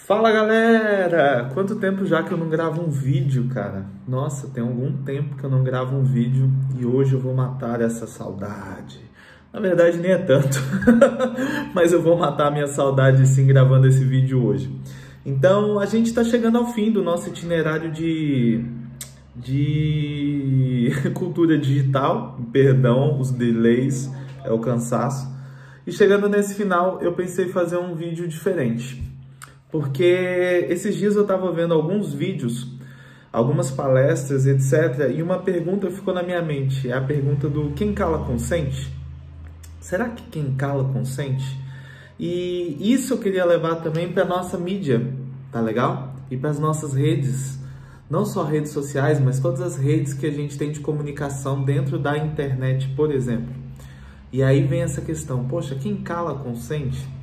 Fala galera! Quanto tempo já que eu não gravo um vídeo, cara? Nossa, tem algum tempo que eu não gravo um vídeo e hoje eu vou matar essa saudade. Na verdade nem é tanto, mas eu vou matar a minha saudade sim gravando esse vídeo hoje. Então a gente está chegando ao fim do nosso itinerário de cultura digital, perdão, os delays, é o cansaço. E chegando nesse final eu pensei em fazer um vídeo diferente. Porque esses dias eu estava vendo alguns vídeos, algumas palestras, etc. E uma pergunta ficou na minha mente. É a pergunta do quem cala consente? Será que quem cala consente? E isso eu queria levar também para a nossa mídia, tá legal? E para as nossas redes. Não só redes sociais, mas todas as redes que a gente tem de comunicação dentro da internet, por exemplo. E aí vem essa questão, poxa, quem cala consente?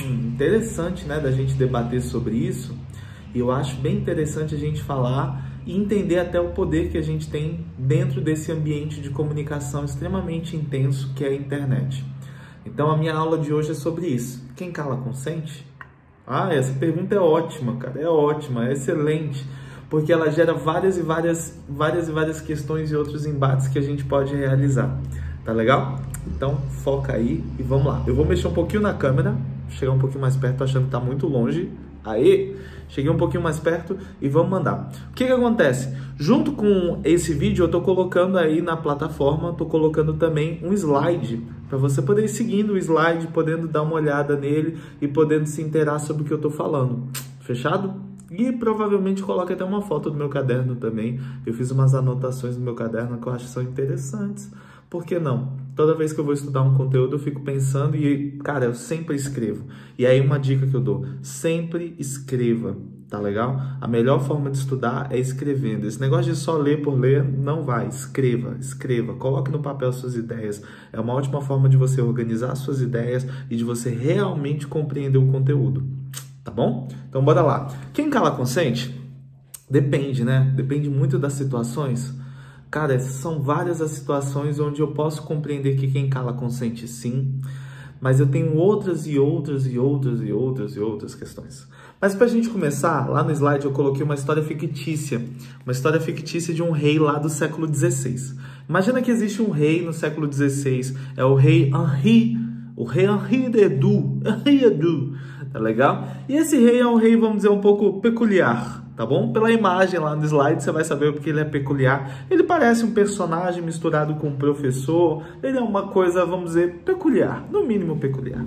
Interessante, né, da gente debater sobre isso. E eu acho bem interessante a gente falar e entender até o poder que a gente tem dentro desse ambiente de comunicação extremamente intenso que é a internet. Então a minha aula de hoje é sobre isso. Quem cala consente? Essa pergunta é ótima, cara, é ótima, é excelente, porque ela gera várias e várias questões e outros embates que a gente pode realizar. Tá legal? Então foca aí e vamos lá. Eu vou mexer um pouquinho na câmera, chegar um pouquinho mais perto, tô achando que tá muito longe. Aí, cheguei um pouquinho mais perto e vamos mandar. O que acontece? Junto com esse vídeo eu tô colocando aí na plataforma, tô colocando também um slide para você poder ir seguindo o slide, podendo dar uma olhada nele e podendo se inteirar sobre o que eu tô falando. Fechado? E provavelmente coloque até uma foto do meu caderno também. Eu fiz umas anotações no meu caderno que eu acho que são interessantes. Por que não? Toda vez que eu vou estudar um conteúdo, eu fico pensando e, cara, eu sempre escrevo. E aí uma dica que eu dou, sempre escreva, tá legal? A melhor forma de estudar é escrevendo. Esse negócio de só ler por ler não vai. Escreva, coloque no papel suas ideias. É uma ótima forma de você organizar suas ideias e de você realmente compreender o conteúdo. Tá bom? Então bora lá. Quem cala consente? Depende, né? Depende muito das situações. Cara, são várias as situações onde eu posso compreender que quem cala consente sim, mas eu tenho outras questões. Mas pra gente começar, lá no slide eu coloquei uma história fictícia de um rei lá do século XVI. Imagina que existe um rei no século XVI, é o rei Henri Edu, tá legal? E esse rei é um rei, vamos dizer, um pouco peculiar, tá bom? Pela imagem lá no slide você vai saber porque ele é peculiar. Ele parece um personagem misturado com um professor, ele é uma coisa, vamos dizer, peculiar, no mínimo peculiar.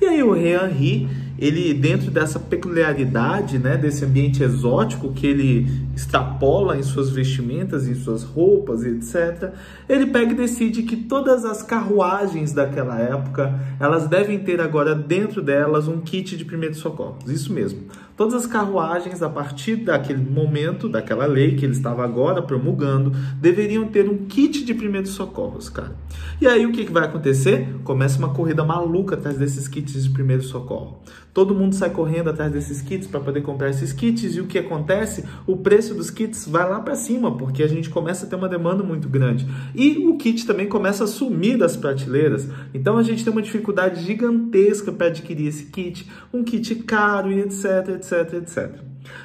E aí o rei Henri, ele dentro dessa peculiaridade, né, desse ambiente exótico que ele extrapola em suas vestimentas, em suas roupas, etc., ele pega e decide que todas as carruagens daquela época, elas devem ter agora dentro delas um kit de primeiros socorros. Isso mesmo. Todas as carruagens, a partir daquele momento, daquela lei que ele estava agora promulgando, deveriam ter um kit de primeiros socorros, cara. E aí o que vai acontecer? Começa uma corrida maluca atrás desses kits de primeiro socorro. Todo mundo sai correndo atrás desses kits para poder comprar esses kits e o que acontece? O preço dos kits vai lá para cima, porque a gente começa a ter uma demanda muito grande. E o kit também começa a sumir das prateleiras. Então a gente tem uma dificuldade gigantesca para adquirir esse kit, um kit caro e etc.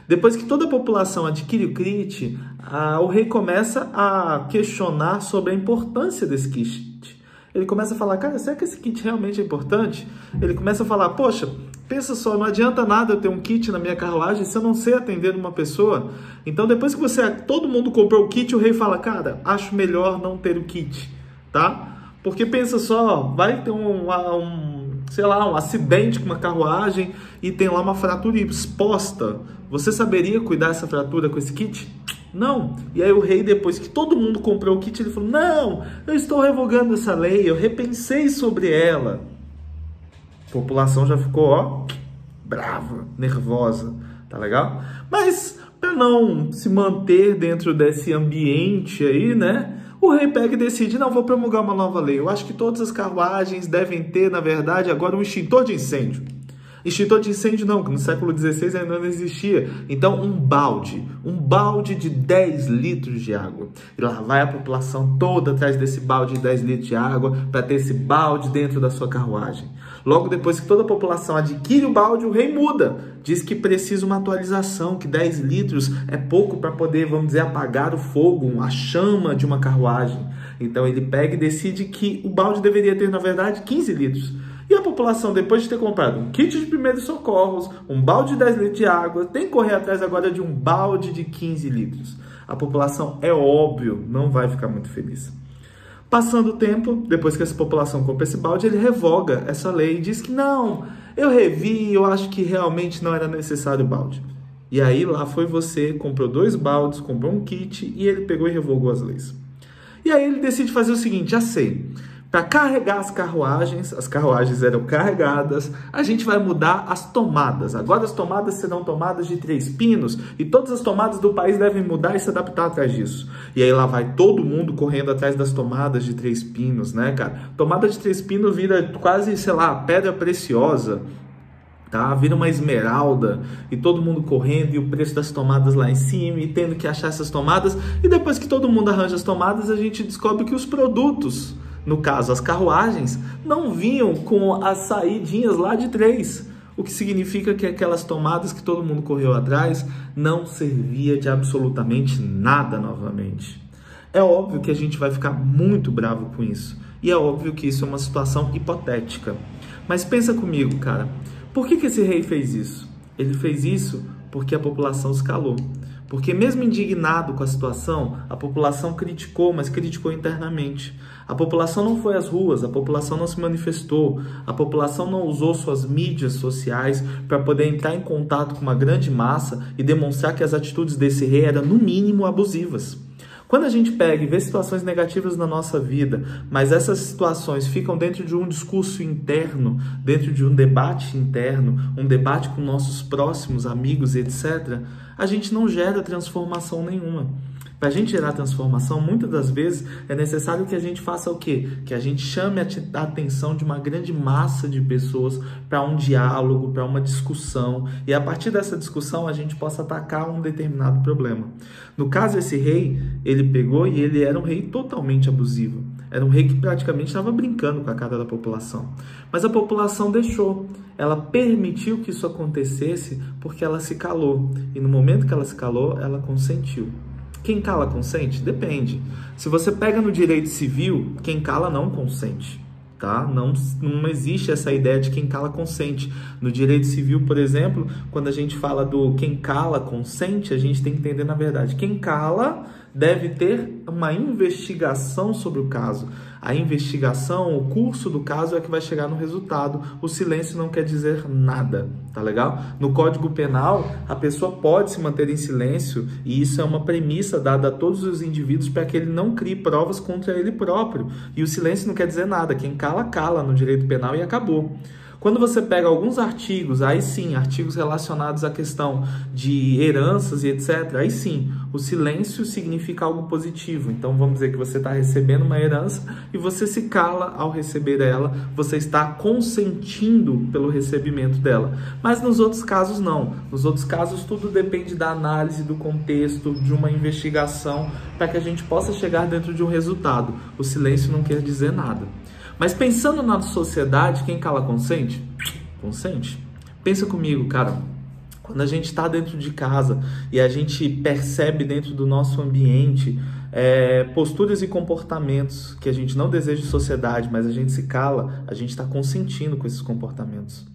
Depois que toda a população adquire o kit, o rei começa a questionar sobre a importância desse kit. Ele começa a falar, cara, será que esse kit realmente é importante? Ele começa a falar, poxa, pensa só, não adianta nada eu ter um kit na minha carruagem se eu não sei atender uma pessoa. Então depois que todo mundo comprou o kit, o rei fala, cara, acho melhor não ter o kit, tá? Porque pensa só, vai ter um acidente com uma carruagem e tem lá uma fratura exposta. Você saberia cuidar dessa fratura com esse kit? Não. E aí o rei, depois que todo mundo comprou o kit, ele falou, não, eu estou revogando essa lei, eu repensei sobre ela. A população já ficou, brava, nervosa, tá legal? Mas, para não se manter dentro desse ambiente aí, né, o rei pega e decide, não, vou promulgar uma nova lei. Eu acho que todas as carruagens devem ter, na verdade, agora um extintor de incêndio. Extintor de incêndio não, que no século XVI ainda não existia. Então um balde de 10 litros de água. E lá vai a população toda atrás desse balde de 10 litros de água para ter esse balde dentro da sua carruagem. Logo depois que toda a população adquire o balde, o rei muda. Diz que precisa uma atualização, que 10 litros é pouco para poder, vamos dizer, apagar o fogo, a chama de uma carruagem. Então ele pega e decide que o balde deveria ter, na verdade, 15 litros. E a população, depois de ter comprado um kit de primeiros socorros, um balde de 10 litros de água, tem que correr atrás agora de um balde de 15 litros. A população, é óbvio, não vai ficar muito feliz. Passando o tempo, depois que essa população compra esse balde, ele revoga essa lei e diz que não, eu revi, eu acho que realmente não era necessário o balde. E aí lá foi você, comprou 2 baldes, comprou um kit e ele pegou e revogou as leis. E aí ele decide fazer o seguinte, já sei, para carregar as carruagens eram carregadas, a gente vai mudar as tomadas. Agora as tomadas serão tomadas de 3 pinos e todas as tomadas do país devem mudar e se adaptar atrás disso. E aí lá vai todo mundo correndo atrás das tomadas de 3 pinos, né, cara? Tomada de 3 pinos vira quase, sei lá, pedra preciosa. Tá? Vira uma esmeralda e todo mundo correndo e o preço das tomadas lá em cima e tendo que achar essas tomadas. E depois que todo mundo arranja as tomadas, a gente descobre que os produtos, no caso as carruagens, não vinham com as saidinhas lá de 3. O que significa que aquelas tomadas que todo mundo correu atrás não servia de absolutamente nada novamente. É óbvio que a gente vai ficar muito bravo com isso. E é óbvio que isso é uma situação hipotética. Mas pensa comigo, cara. Por que esse rei fez isso? Ele fez isso porque a população se calou. Porque mesmo indignado com a situação, a população criticou, mas criticou internamente. A população não foi às ruas, a população não se manifestou, a população não usou suas mídias sociais para poder entrar em contato com uma grande massa e demonstrar que as atitudes desse rei eram, no mínimo, abusivas. Quando a gente pega e vê situações negativas na nossa vida, mas essas situações ficam dentro de um discurso interno, dentro de um debate interno, um debate com nossos próximos amigos, etc., a gente não gera transformação nenhuma. Para a gente gerar transformação, muitas das vezes é necessário que a gente faça o quê? Que a gente chame a atenção de uma grande massa de pessoas para um diálogo, para uma discussão. E a partir dessa discussão a gente possa atacar um determinado problema. No caso, esse rei, ele pegou e ele era um rei totalmente abusivo. Era um rei que praticamente estava brincando com a cara da população. Mas a população deixou. Ela permitiu que isso acontecesse porque ela se calou. E no momento que ela se calou, ela consentiu. Quem cala consente? Depende. Se você pega no direito civil, quem cala não consente, tá? Não existe essa ideia de quem cala consente. No direito civil, por exemplo, quando a gente fala do quem cala consente, a gente tem que entender, na verdade, quem cala deve ter uma investigação sobre o caso. A investigação, o curso do caso é que vai chegar no resultado. O silêncio não quer dizer nada, tá legal? No Código Penal, a pessoa pode se manter em silêncio e isso é uma premissa dada a todos os indivíduos para que ele não crie provas contra ele próprio. E o silêncio não quer dizer nada. Quem cala, cala no direito penal e acabou. Quando você pega alguns artigos, aí sim, artigos relacionados à questão de heranças e etc., aí sim, o silêncio significa algo positivo. Então, vamos dizer que você está recebendo uma herança e você se cala ao receber ela, você está consentindo pelo recebimento dela. Mas nos outros casos, não. Nos outros casos, tudo depende da análise, do contexto, de uma investigação, para que a gente possa chegar dentro de um resultado. O silêncio não quer dizer nada. Mas pensando na sociedade, quem cala consente? Consente. Pensa comigo, cara. Quando a gente está dentro de casa e a gente percebe dentro do nosso ambiente posturas e comportamentos que a gente não deseja de sociedade, mas a gente se cala, a gente está consentindo com esses comportamentos.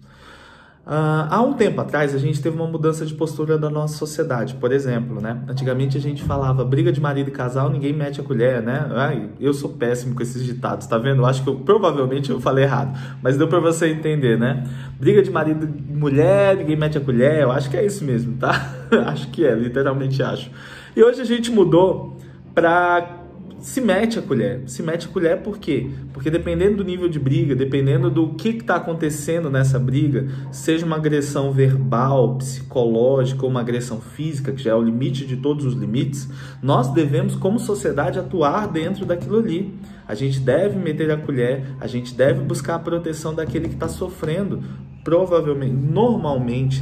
Há um tempo atrás, a gente teve uma mudança de postura da nossa sociedade. Por exemplo, né? Antigamente a gente falava briga de marido e casal, ninguém mete a colher, né? Ai, eu sou péssimo com esses ditados, tá vendo? Eu acho que provavelmente eu falei errado, mas deu pra você entender, né? Briga de marido e mulher, ninguém mete a colher, eu acho que é isso mesmo, tá? Acho que é, literalmente acho. E hoje a gente mudou pra se mete a colher. Se mete a colher por quê? Porque dependendo do nível de briga, dependendo do que está acontecendo nessa briga, seja uma agressão verbal, psicológica ou uma agressão física, que já é o limite de todos os limites, nós devemos, como sociedade, atuar dentro daquilo ali. A gente deve meter a colher, a gente deve buscar a proteção daquele que está sofrendo. Provavelmente, normalmente,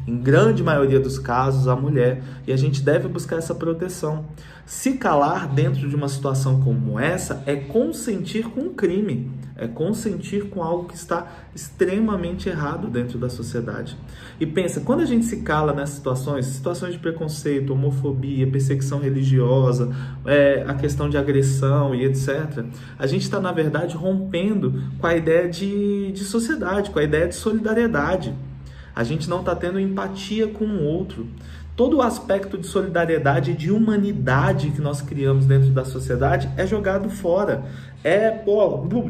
em grande maioria dos casos, a mulher. E a gente deve buscar essa proteção. Se calar dentro de uma situação como essa é consentir com um crime, é consentir com algo que está extremamente errado dentro da sociedade. E pensa, quando a gente se cala nessas situações de preconceito, homofobia, perseguição religiosa, a questão de agressão e etc., a gente está, na verdade, rompendo com a ideia de sociedade, com a ideia de solidariedade. A gente não está tendo empatia com o outro. Todo o aspecto de solidariedade e de humanidade que nós criamos dentro da sociedade é jogado fora.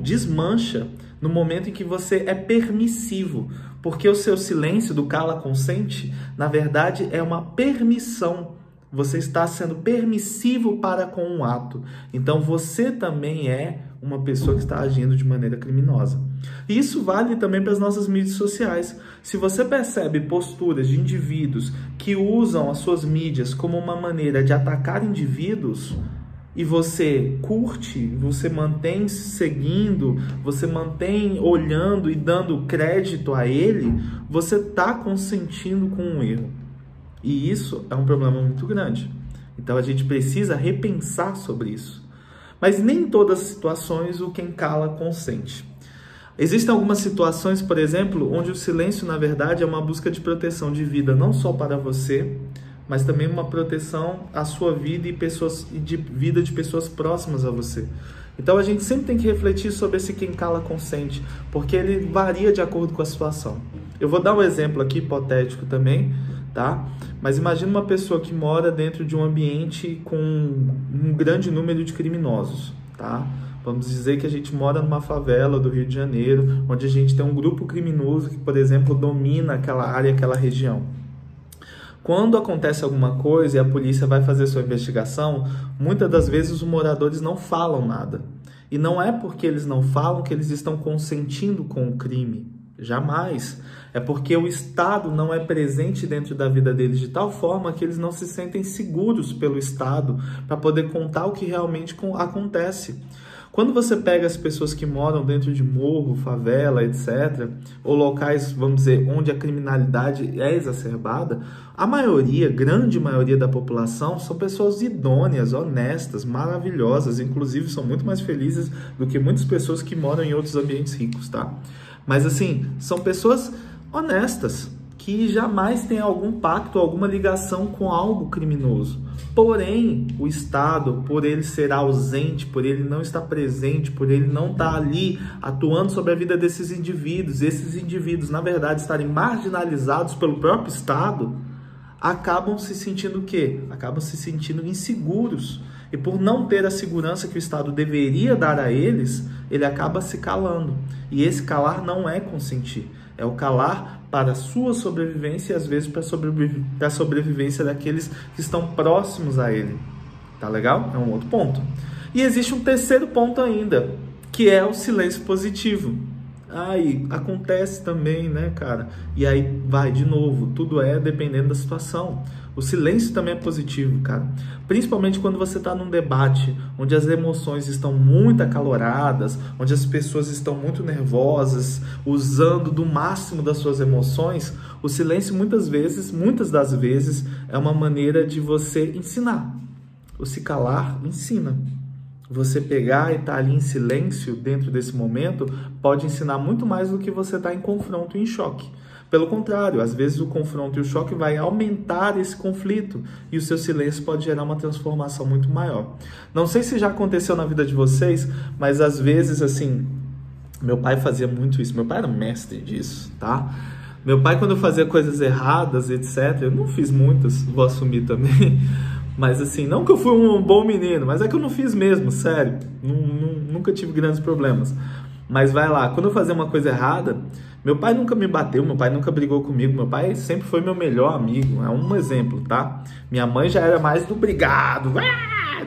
Desmancha no momento em que você é permissivo. Porque o seu silêncio do cala consente, na verdade, é uma permissão. Você está sendo permissivo para com um ato. Então você também é uma pessoa que está agindo de maneira criminosa. E isso vale também para as nossas mídias sociais. Se você percebe posturas de indivíduos que usam as suas mídias como uma maneira de atacar indivíduos, e você curte, você mantém seguindo, você mantém olhando e dando crédito a ele, você está consentindo com um erro. E isso é um problema muito grande. Então a gente precisa repensar sobre isso. Mas nem em todas as situações o quem cala consente. Existem algumas situações, por exemplo, onde o silêncio, na verdade, é uma busca de proteção de vida, não só para você, mas também uma proteção à sua vida e de vida de pessoas próximas a você. Então a gente sempre tem que refletir sobre esse quem cala consente, porque ele varia de acordo com a situação. Eu vou dar um exemplo aqui hipotético também, tá? Mas imagina uma pessoa que mora dentro de um ambiente com um grande número de criminosos, tá? Vamos dizer que a gente mora numa favela do Rio de Janeiro, onde a gente tem um grupo criminoso que, por exemplo, domina aquela área, aquela região. Quando acontece alguma coisa e a polícia vai fazer sua investigação, muitas das vezes os moradores não falam nada. E não é porque eles não falam que eles estão consentindo com o crime. Jamais. É porque o Estado não é presente dentro da vida deles de tal forma que eles não se sentem seguros pelo Estado para poder contar o que realmente acontece. Quando você pega as pessoas que moram dentro de morro, favela, etc., ou locais, vamos dizer, onde a criminalidade é exacerbada, a maioria, grande maioria da população são pessoas idôneas, honestas, maravilhosas, inclusive são muito mais felizes do que muitas pessoas que moram em outros ambientes ricos, tá? Mas assim, são pessoas honestas, que jamais têm algum pacto, alguma ligação com algo criminoso. Porém, o Estado, por ele ser ausente, por ele não estar presente, por ele não estar ali atuando sobre a vida desses indivíduos, esses indivíduos, na verdade, estarem marginalizados pelo próprio Estado, acabam se sentindo o quê? Acabam se sentindo inseguros. E por não ter a segurança que o Estado deveria dar a eles, ele acaba se calando. E esse calar não é consentir. É o calar para a sua sobrevivência e às vezes para a sobrevivência daqueles que estão próximos a ele. Tá legal? É um outro ponto. E existe um terceiro ponto ainda, que é o silêncio positivo. Aí acontece também, né, cara? E aí vai de novo, tudo é dependendo da situação. O silêncio também é positivo, cara. Principalmente quando você está num debate onde as emoções estão muito acaloradas, onde as pessoas estão muito nervosas, usando do máximo das suas emoções. O silêncio muitas das vezes, é uma maneira de você ensinar. O se calar ensina. Você pegar e estar ali em silêncio dentro desse momento pode ensinar muito mais do que você estar em confronto e em choque. Pelo contrário, às vezes o confronto e o choque vai aumentar esse conflito e o seu silêncio pode gerar uma transformação muito maior. Não sei se já aconteceu na vida de vocês, mas às vezes, assim, meu pai fazia muito isso. Meu pai era mestre disso, tá? Meu pai, quando fazia coisas erradas, etc., eu não fiz muitas, vou assumir também, mas assim, não que eu fui um bom menino, mas é que eu não fiz mesmo, sério, nunca tive grandes problemas. Mas vai lá, quando eu fazia uma coisa errada, meu pai nunca me bateu, meu pai nunca brigou comigo, meu pai sempre foi meu melhor amigo, é um exemplo, tá? Minha mãe já era mais do brigado,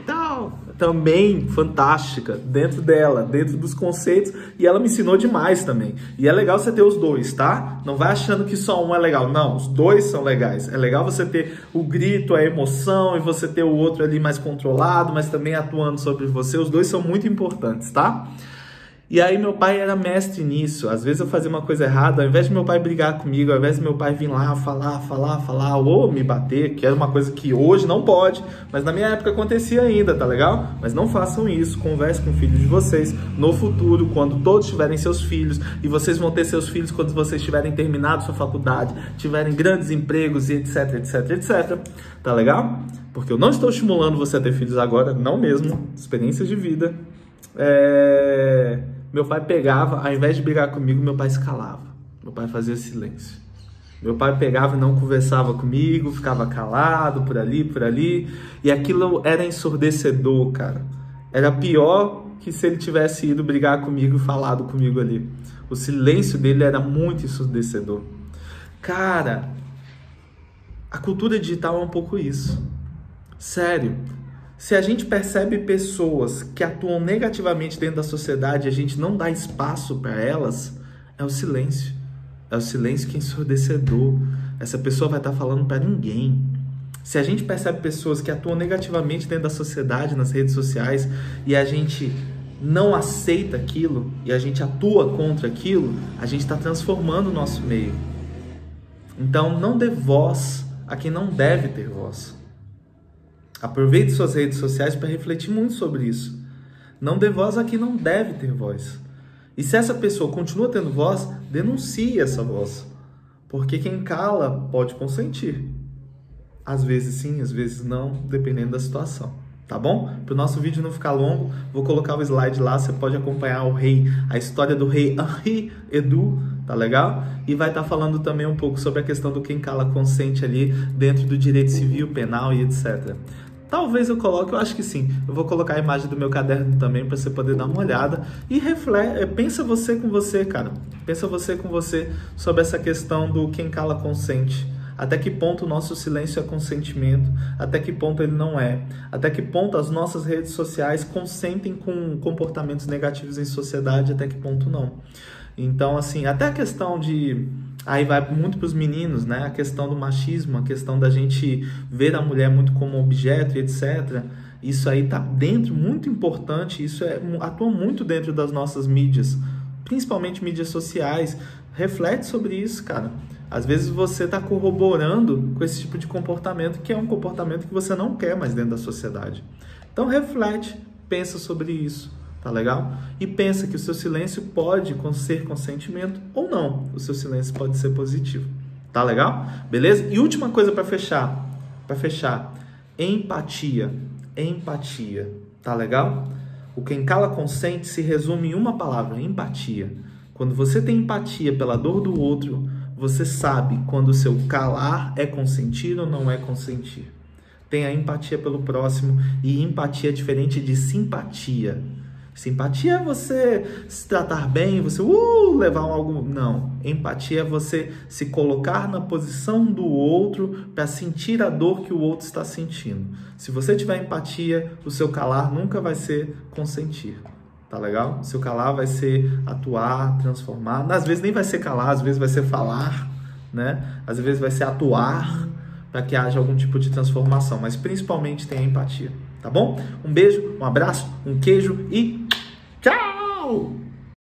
tal, também fantástica, dentro dela, dentro dos conceitos, e ela me ensinou demais também. E é legal você ter os dois, tá? Não vai achando que só um é legal, não, os dois são legais. É legal você ter o grito, a emoção, e você ter o outro ali mais controlado, mas também atuando sobre você, os dois são muito importantes, tá? E aí meu pai era mestre nisso. Às vezes eu fazia uma coisa errada, ao invés de meu pai brigar comigo, ao invés de meu pai vir lá falar, ou me bater, que era uma coisa que hoje não pode, mas na minha época acontecia ainda, tá legal? Mas não façam isso, converse com o filho de vocês no futuro, quando todos tiverem seus filhos, e vocês vão ter seus filhos quando vocês tiverem terminado sua faculdade, tiverem grandes empregos e etc, etc, etc. Tá legal? Porque eu não estou estimulando você a ter filhos agora, não mesmo, experiências de vida. Meu pai pegava, ao invés de brigar comigo, meu pai se calava. Meu pai fazia silêncio. Meu pai pegava e não conversava comigo, ficava calado por ali. E aquilo era ensurdecedor, cara. Era pior que se ele tivesse ido brigar comigo e falado comigo ali. O silêncio dele era muito ensurdecedor. Cara, a cultura digital é um pouco isso. Sério. Se a gente percebe pessoas que atuam negativamente dentro da sociedade e a gente não dá espaço para elas, é o silêncio. É o silêncio que é ensurdecedor. Essa pessoa vai estar falando para ninguém. Se a gente percebe pessoas que atuam negativamente dentro da sociedade, nas redes sociais, e a gente não aceita aquilo, e a gente atua contra aquilo, a gente está transformando o nosso meio. Então, não dê voz a quem não deve ter voz. Aproveite suas redes sociais para refletir muito sobre isso. Não dê voz a quem não deve ter voz. E se essa pessoa continua tendo voz, denuncie essa voz. Porque quem cala pode consentir. Às vezes sim, às vezes não, dependendo da situação. Tá bom? Para o nosso vídeo não ficar longo, vou colocar o slide lá, você pode acompanhar a história do rei Henri Edu, tá legal? E vai estar falando também um pouco sobre a questão do quem cala consente ali dentro do direito civil, penal e etc. Talvez eu coloque, eu acho que sim. Eu vou colocar a imagem do meu caderno também para você poder dar uma olhada. E reflete, pensa você com você, cara. Pensa você com você sobre essa questão do quem cala consente. Até que ponto o nosso silêncio é consentimento? Até que ponto ele não é? Até que ponto as nossas redes sociais consentem com comportamentos negativos em sociedade? Até que ponto não? Então, assim, até a questão de... Aí vai muito para os meninos, né? A questão do machismo, a questão da gente ver a mulher muito como objeto e etc. Isso aí tá dentro, muito importante, isso atua muito dentro das nossas mídias, principalmente mídias sociais. Reflete sobre isso, cara. Às vezes você está corroborando com esse tipo de comportamento, que é um comportamento que você não quer mais dentro da sociedade. Então reflete, pensa sobre isso. Tá legal? E pensa que o seu silêncio pode ser consentimento ou não. O seu silêncio pode ser positivo. Tá legal? Beleza? E última coisa para fechar. Empatia. Empatia. Tá legal? O quem cala consente se resume em uma palavra: empatia. Quando você tem empatia pela dor do outro, você sabe quando o seu calar é consentir ou não é consentir. Tenha empatia pelo próximo, e empatia é diferente de simpatia. Simpatia é você se tratar bem, você levar algo... Não. Empatia é você se colocar na posição do outro para sentir a dor que o outro está sentindo. Se você tiver empatia, o seu calar nunca vai ser consentir. Tá legal? O seu calar vai ser atuar, transformar. Às vezes nem vai ser calar, às vezes vai ser falar, né? Às vezes vai ser atuar para que haja algum tipo de transformação. Mas principalmente tenha empatia. Tá bom? Um beijo, um abraço, um queijo e tchau!